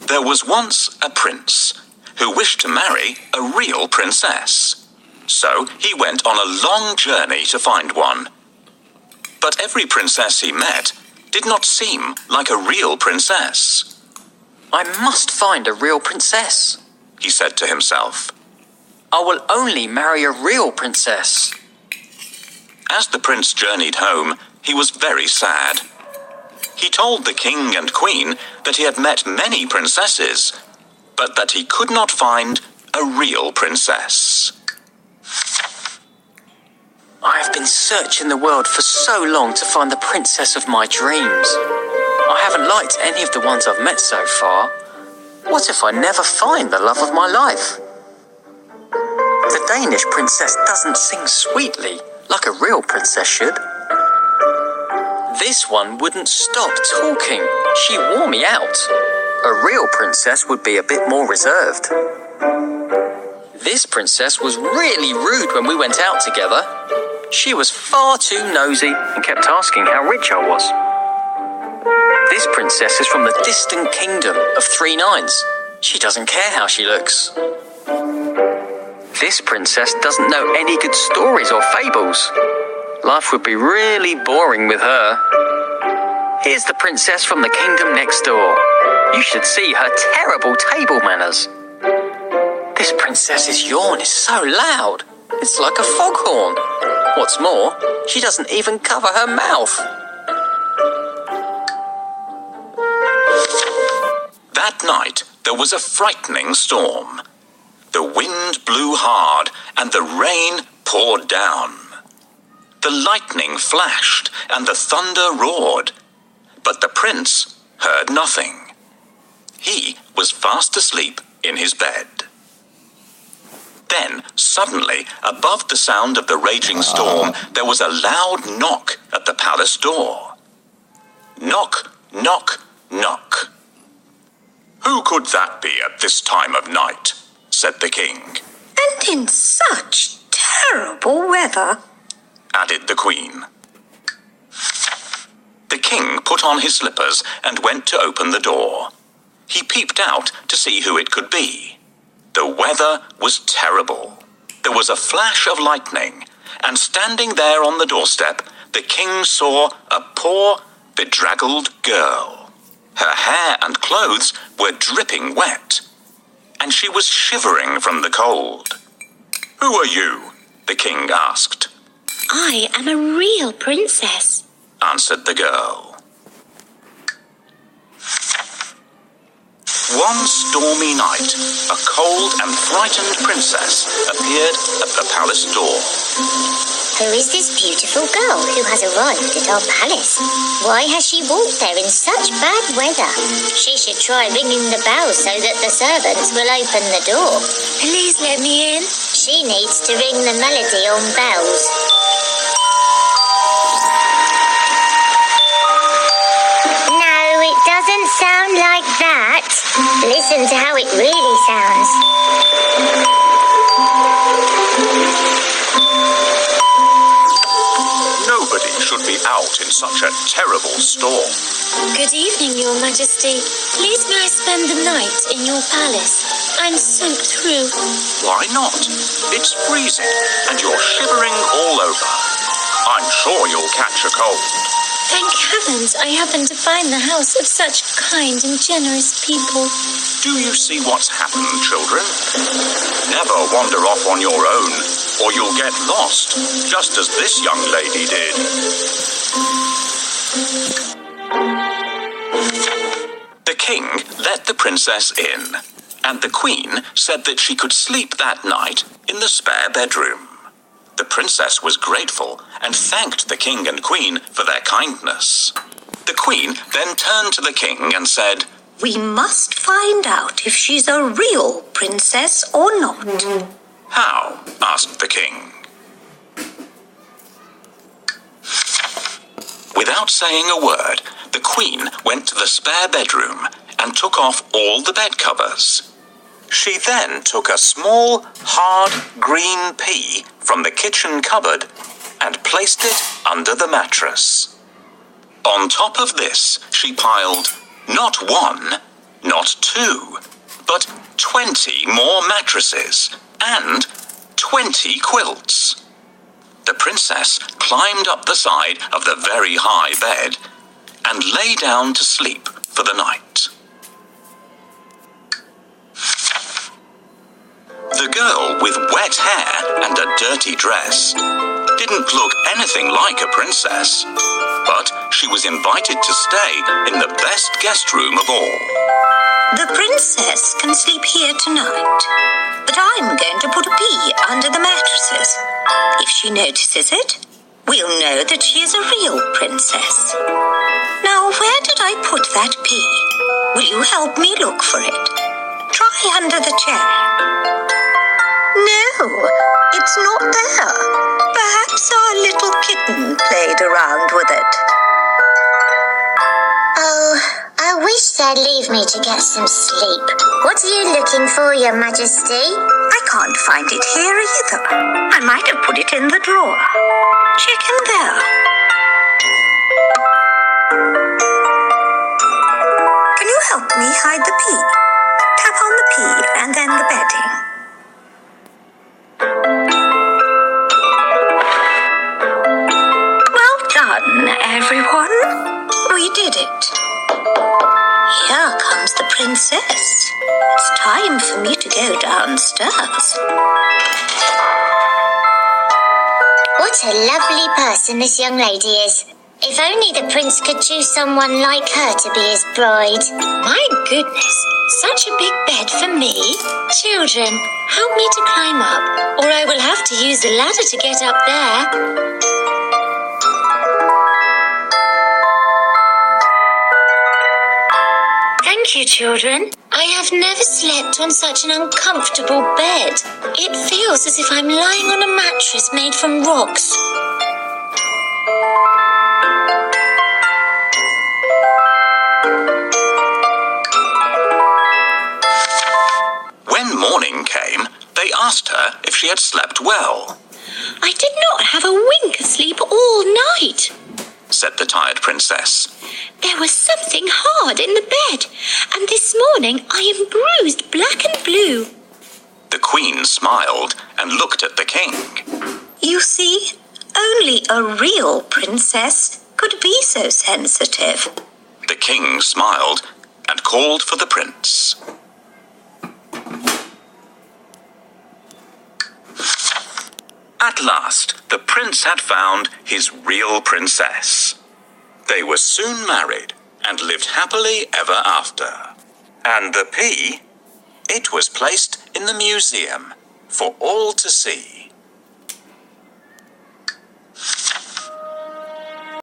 There was once a prince who wished to marry a real princess. So he went on a long journey to find one. But every princess he met did not seem like a real princess. I must find a real princess, he said to himself. I will only marry a real princess. As the prince journeyed home, he was very sad. He told the king and queen that he had met many princesses, but that he could not find a real princess. I have been searching the world for so long to find the princess of my dreams. I haven't liked any of the ones I've met so far. What if I never find the love of my life? The Danish princess doesn't sing sweetly like a real princess should. This one wouldn't stop talking. She wore me out. A real princess would be a bit more reserved. This princess was really rude when we went out together. She was far too nosy and kept asking how rich I was. This princess is from the distant kingdom of 3 Nines. She doesn't care how she looks. This princess doesn't know any good stories or fables. Life would be really boring with her. Here's the princess from the kingdom next door. You should see her terrible table manners. This princess's yawn is so loud. It's like a foghorn. What's more, she doesn't even cover her mouth. That night, there was a frightening storm. The wind blew hard and the rain poured down. The lightning flashed and the thunder roared, but the prince heard nothing. He was fast asleep in his bed. Then, suddenly, above the sound of the raging storm, there was a loud knock at the palace door. Knock, knock, knock. "Who could that be at this time of night?" said the king. "And in such terrible weather," added the queen. The king put on his slippers and went to open the door. He peeped out to see who it could be. The weather was terrible. There was a flash of lightning, and standing there on the doorstep, the king saw a poor, bedraggled girl. Her hair and clothes were dripping wet, and she was shivering from the cold. "Who are you?" the king asked. "I am a real princess," answered the girl. One stormy night, a cold and frightened princess appeared at the palace door. "Who is this beautiful girl who has arrived at our palace? Why has she walked there in such bad weather? She should try ringing the bell so that the servants will open the door. "Please let me in." She needs to ring the melody on bells." No, it doesn't sound like that. Listen to how it really sounds. Nobody should be out in such a terrible storm. "Good evening, Your Majesty. Please may I spend the night in your palace? I'm soaked through." Why not? It's freezing and you're shivering all over. I'm sure you'll catch a cold. Thank heavens I happened to find the house of such kind and generous people. Do you see what's happened, children? Never wander off on your own, or you'll get lost, just as this young lady did. The king let the princess in, and the queen said that she could sleep that night in the spare bedroom. The princess was grateful and thanked the king and queen for their kindness. The queen then turned to the king and said, "We must find out if she's a real princess or not." "How?" asked the king. Without saying a word, the queen went to the spare bedroom and took off all the bed covers. She then took a small, hard, green pea from the kitchen cupboard and placed it under the mattress. On top of this, she piled not one, not too, but 20 more mattresses and 20 quilts. The princess climbed up the side of the very high bed and lay down to sleep for the night. The girl with wet hair and a dirty dress didn't look anything like a princess, but she was invited to stay in the best guest room of all. The princess can sleep here tonight, but I'm going to put a pea under the mattresses. If she notices it, we'll know that she is a real princess. Now, where did I put that pea? Will you help me look for it? Try under the chair. No, it's not there. Perhaps our little kitten played around with it. Oh, I wish they'd leave me to get some sleep. What are you looking for, Your Majesty? I can't find it here either. I might have put it in the drawer. Check in there. Can you help me hide the pea? Tap on the pea and then the bedding. Well done, everyone. We did it. Here comes the princess. It's time for me to go downstairs. What a lovely person this young lady is. If only the prince could choose someone like her to be his bride. My goodness, such a big bed for me. Children, help me to climb up, or I will have to use the ladder to get up there. Thank you, children. I have never slept on such an uncomfortable bed. It feels as if I'm lying on a mattress made from rocks. When morning came, they asked her if she had slept well, I did not have a wink of sleep all night. said the tired princess. There was something hard in the bed, and this morning I am bruised black and blue. The queen smiled and looked at the king. You see, only a real princess could be so sensitive. The king smiled and called for the prince. At last, the prince had found his real princess. They were soon married and lived happily ever after. And the pea, it was placed in the museum for all to see.